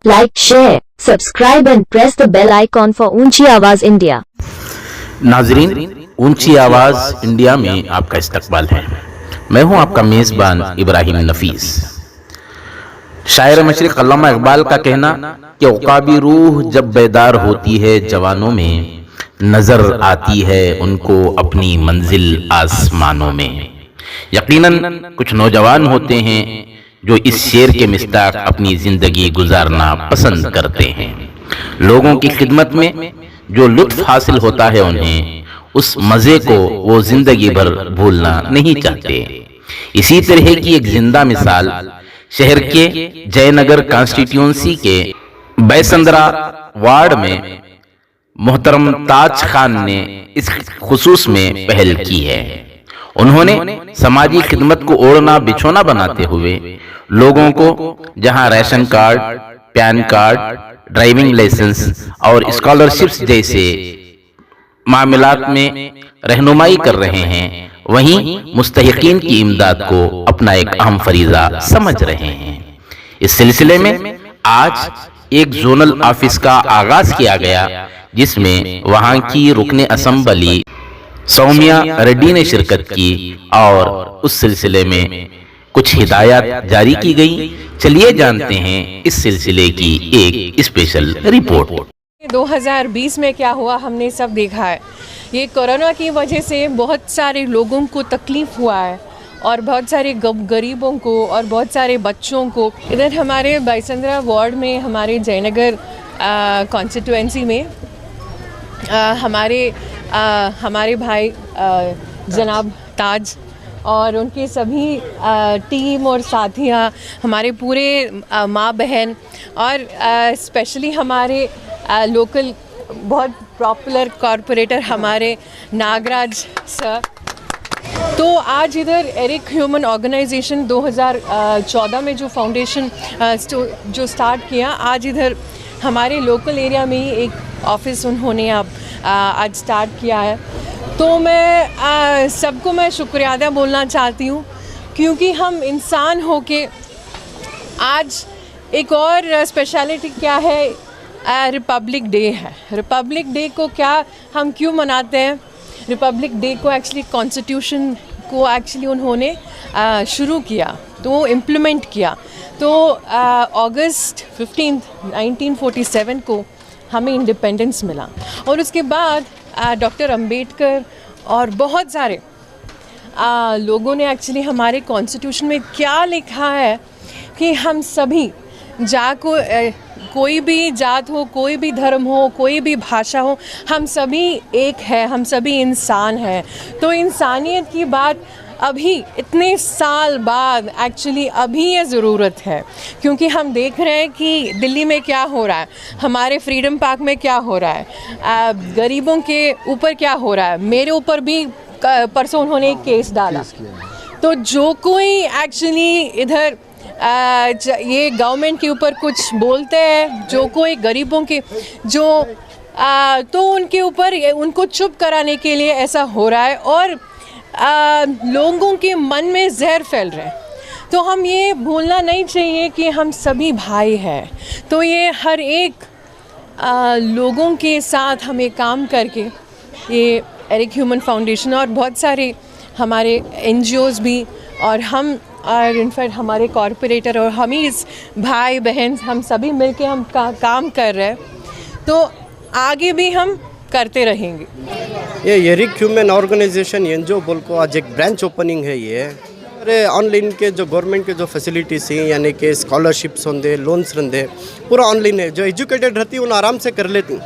like, share, subscribe and press the bell icon for ऊंची आवाज India. नाजरीन, ऊंची आवाज इंडिया में आपका इस्तकबाल है। मैं हूं आपका मेज़बान इब्राहिम नफीस। शायर मशरिक़ अल्लामा इकबाल का कहना कि औकाबी रूह जब बेदार होती है जवानों में, नजर आती है उनको अपनी मंजिल आसमानों में। यकीनन कुछ नौजवान होते हैं जो इस शेर के मिस्ताक अपनी जिंदगी गुजारना पसंद करते हैं। लोगों की खिदमत में जो लुत्फ हासिल होता है उन्हें, उस मजे को वो जिंदगी भर भूलना नहीं चाहते। इसी तरह की एक जिंदा मिसाल शहर के जयनगर कॉन्स्टिट्यूंसी के बैसंद्रा वार्ड में मोहतरम ताज खान ने इस खुसूस में पहल की है। उन्होंने समाजी खिदमत को ओढ़ना बिछोना बनाते हुए लोगों को जहां ration card, PAN card, driving licence और स्कॉलरशिप्स जैसे मामलात में रहनुमाई कर रहे हैं, वहीं मुस्तहिकीन की इमदाद को अपना एक अहम फरीजा समझ रहे हैं। इस सिलसिले में आज एक जोनल ऑफिस का आगाज किया गया, जिसमें वहां की रुकने असम्बली सौम्या रेड्डी ने शिरकत की और उस सिलसिले में कुछ हिदायत जारी की गई। चलिए जानते हैं इस सिलसिले की एक स्पेशल रिपोर्ट। 2020 में क्या हुआ हमने सब देखा है। ये कोरोना की वजह से बहुत सारे लोगों को तकलीफ़ हुआ है और बहुत सारे गरीबों को और बहुत सारे बच्चों को। इधर हमारे बैसंद्रा वार्ड में, हमारे जयनगर कॉन्स्टिट्यूंसी में हमारे भाई जनाब ताज और उनके सभी टीम और साथियाँ, हमारे पूरे माँ बहन और स्पेशली हमारे लोकल बहुत पॉपुलर कॉरपोरेटर हमारे नागराज सर। तो आज इधर एरिक ह्यूमन ऑर्गेनाइजेशन 2014 में जो फाउंडेशन जो स्टार्ट किया, आज इधर हमारे लोकल एरिया में ही एक ऑफिस उन्होंने आज स्टार्ट किया है। तो मैं सबको मैं शुक्रिया अदा बोलना चाहती हूँ, क्योंकि हम इंसान होके आज एक और स्पेशलिटी क्या है, रिपब्लिक डे है। रिपब्लिक डे को क्या हम क्यों मनाते हैं? रिपब्लिक डे को एक्चुअली कॉन्स्टिट्यूशन को एक्चुअली उन्होंने शुरू किया, तो इम्प्लीमेंट किया। तो अगस्त 15 1947 को हमें इंडिपेंडेंस मिला और उसके बाद डॉक्टर अंबेडकर और बहुत सारे लोगों ने एक्चुअली हमारे कॉन्स्टिट्यूशन में क्या लिखा है कि हम सभी कोई भी जात हो, कोई भी धर्म हो, कोई भी भाषा हो, हम सभी एक है, हम सभी इंसान हैं। तो इंसानियत की बात अभी इतने साल बाद एक्चुअली अभी ये ज़रूरत है, क्योंकि हम देख रहे हैं कि दिल्ली में क्या हो रहा है, हमारे फ्रीडम पार्क में क्या हो रहा है, गरीबों के ऊपर क्या हो रहा है। मेरे ऊपर भी परसों उन्होंने एक केस डाला। तो जो कोई एक्चुअली इधर ये गवर्नमेंट के ऊपर कुछ बोलते हैं, जो कोई गरीबों के तो उनके ऊपर उनको चुप कराने के लिए ऐसा हो रहा है और लोगों के मन में जहर फैल रहे हैं। तो हम ये भूलना नहीं चाहिए कि हम सभी भाई हैं। तो ये हर एक लोगों के साथ हमें काम करके ये एरिक ह्यूमन फाउंडेशन और बहुत सारे हमारे NGOs भी और इनफैक्ट हमारे कॉरपोरेटर और हम ही इस भाई बहन हम सभी मिलके हम काम कर रहे हैं। तो आगे भी हम करते रहेंगे। ये एरिक ह्यूमन ऑर्गेनाइजेशन NGO बोल को आज एक ब्रांच ओपनिंग है। ये अरे ऑनलाइन के जो गवर्नमेंट के जो फैसिलिटीज़ हैं, यानी कि स्कॉलरशिप्स होंगे, लोन्स रहते, पूरा ऑनलाइन है। जो एजुकेटेड रहती उन आराम से कर लेती,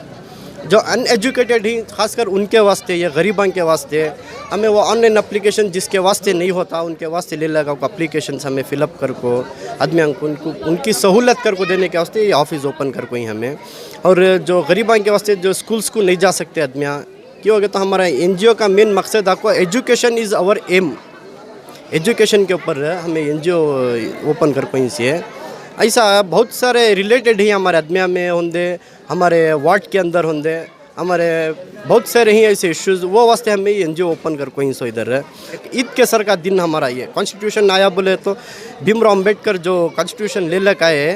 जो अनएजुकेटेड ही खासकर उनके वास्ते, ये गरीबां के वास्ते हमें वो ऑनलाइन एप्लीकेशन जिसके वास्ते नहीं होता उनके वास्ते ले लगा को एप्लीकेशन हमें फिलअप कर को आदमी उनको उनकी सहूलत कर को देने के वास्ते ये ऑफिस ओपन कर को ही हमें। और जो गरीबां के वास्ते जो स्कूल्स को नहीं जा सकते आदमियाँ क्यों हो गया, तो हमारा NGO का मेन मकसद आपको education is our aim. Education के ऊपर हमें NGO ओपन कर को से ऐसा बहुत सारे रिलेटेड ही हमारे आदमिया में होंगे, हमारे वार्ड के अंदर होंगे, हमारे बहुत सारे ही ऐसे इश्यूज़ वो वास्ते हमें NGO ओपन कर को सो इधर है। ईद के सर का दिन हमारा ये कॉन्स्टिट्यूशन आया बोले तो भीमराव अम्बेडकर जो कॉन्स्टिट्यूशन ले लग आए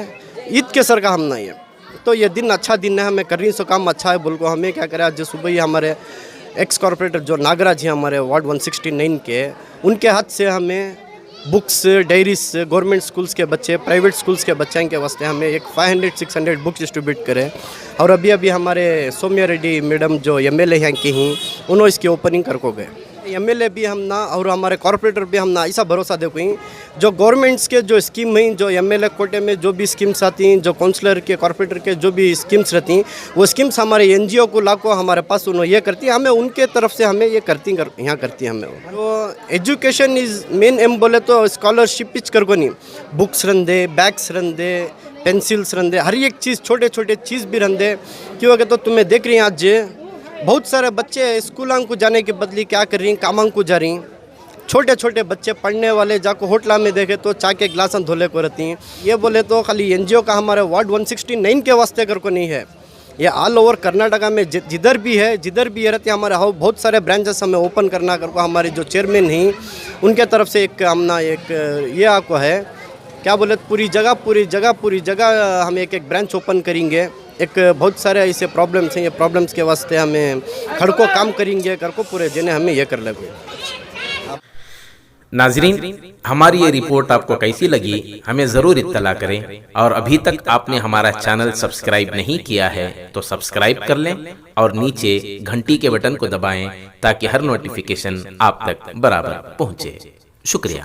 ईद के सर का हम नहीं है। तो ये दिन अच्छा दिन है, हमें कर रही सो काम अच्छा है बोल को हमें क्या करें। आज सुबह ही हमारे एक्स कॉर्पोरेटर जो नागराज हैं हमारे वार्ड 169 के, उनके हाथ से हमें बुक्स, डायरीज, गवर्नमेंट स्कूल्स के बच्चे, प्राइवेट स्कूल्स के बच्चों के वास्ते हमें एक 500-600 बुक्स डिस्ट्रीब्यूट करें। और अभी अभी हमारे सौम्या रेड्डी मैडम जो MLA यहाँ की हैं, उन्होंने इसकी ओपनिंग कर को गए। MLA भी हम ना और हमारे कॉर्पोरेटर भी हम ना ऐसा भरोसा देखो ही जो गवर्नमेंट्स के जो स्कीम हैं, जो MLA कोटे में जो भी स्कीम्स आती हैं, जो काउंसलर के, कॉर्पोरेटर के जो भी स्कीम्स रहती हैं, वो स्कीम्स हमारे NGO को लाको हमारे पास उन्होंने ये करती हैं, हमें उनके तरफ से हमें ये यहाँ करती हैं हमें। तो एजुकेशन इज़ मेन एम बोले तो स्कॉलरशिप पिच कर को नहीं, बुक्स रन दे, बैग्स रन दे, पेंसिल्स रन दे, हर एक चीज़, छोटे छोटे चीज़ भी रन दे। क्योंकि तो तुम्हें देख रही हैं आज बहुत सारे बच्चे स्कूलों को जाने के बदले क्या कर रही हैं, कामों को जा रही हैं। छोटे छोटे बच्चे पढ़ने वाले जाको होटला में देखे तो चाय के गिलास धोले को रहती हैं। ये बोले तो खाली NGO का हमारे वार्ड 169 के वास्ते कर को नहीं है, ये ऑल ओवर कर्नाटका में जिधर भी है, जिधर भी ये रहती है हमारे बहुत सारे ब्रांचेस हमें ओपन करना कर को हमारे जो चेयरमैन हैं उनके तरफ से एक हमना एक ये आपको है क्या बोले पूरी जगह हम एक ब्रांच ओपन करेंगे। एक बहुत सारे ऐसे प्रॉब्लम्स हैं, ये प्रॉब्लम्स के वास्ते हमें खड़ को काम करेंगे कर को पूरे जिन्हें हमें ये कर लगे। नाजरीन, हमारी ये रिपोर्ट आपको कैसी लगी हमें ज़रूर इत्तला करें, और अभी तक आपने हमारा चैनल सब्सक्राइब नहीं किया है तो सब्सक्राइब कर लें और नीचे घंटी के बटन को दबाएं ताकि हर नोटिफिकेशन आप तक बराबर पहुंचे। शुक्रिया।